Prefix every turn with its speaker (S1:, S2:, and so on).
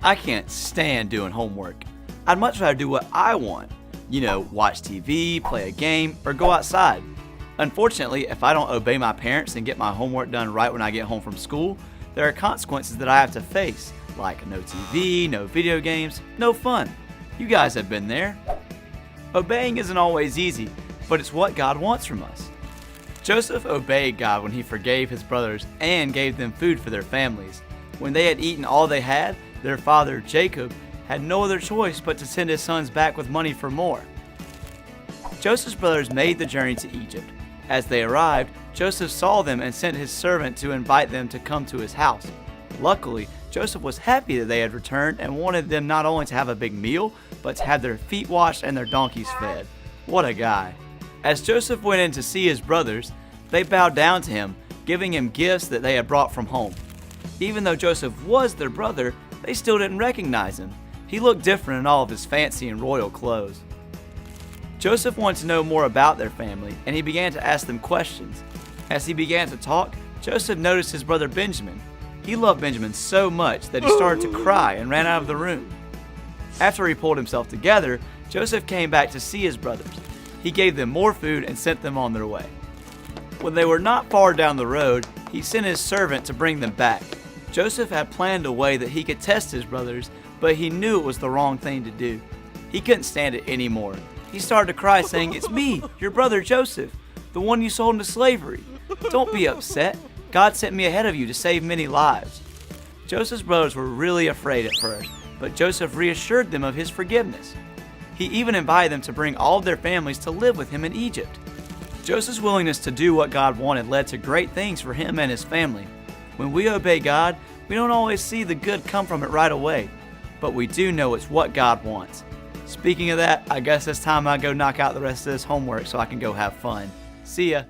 S1: I can't stand doing homework. I'd much rather do what I want. You know, watch TV, play a game, or go outside. Unfortunately, if I don't obey my parents and get my homework done right when I get home from school, there are consequences that I have to face, like no TV, no video games, no fun. You guys have been there. Obeying isn't always easy, but it's what God wants from us. Joseph obeyed God when he forgave his brothers and gave them food for their families. When they had eaten all they had, their father, Jacob, had no other choice but to send his sons back with money for more. Joseph's brothers made the journey to Egypt. As they arrived, Joseph saw them and sent his servant to invite them to come to his house. Luckily, Joseph was happy that they had returned and wanted them not only to have a big meal, but to have their feet washed and their donkeys fed. What a guy. As Joseph went in to see his brothers, they bowed down to him, giving him gifts that they had brought from home. Even though Joseph was their brother, they still didn't recognize him. He looked different in all of his fancy and royal clothes. Joseph wanted to know more about their family, and he began to ask them questions. As he began to talk, Joseph noticed his brother Benjamin. He loved Benjamin so much that he started to cry and ran out of the room. After he pulled himself together, Joseph came back to see his brothers. He gave them more food and sent them on their way. When they were not far down the road, he sent his servant to bring them back. Joseph had planned a way that he could test his brothers, but he knew it was the wrong thing to do. He couldn't stand it anymore. He started to cry, saying, "It's me, your brother Joseph, the one you sold into slavery. Don't be upset. God sent me ahead of you to save many lives." Joseph's brothers were really afraid at first, but Joseph reassured them of his forgiveness. He even invited them to bring all of their families to live with him in Egypt. Joseph's willingness to do what God wanted led to great things for him and his family. When we obey God, we don't always see the good come from it right away, but we do know it's what God wants. Speaking of that, I guess it's time I go knock out the rest of this homework so I can go have fun. See ya.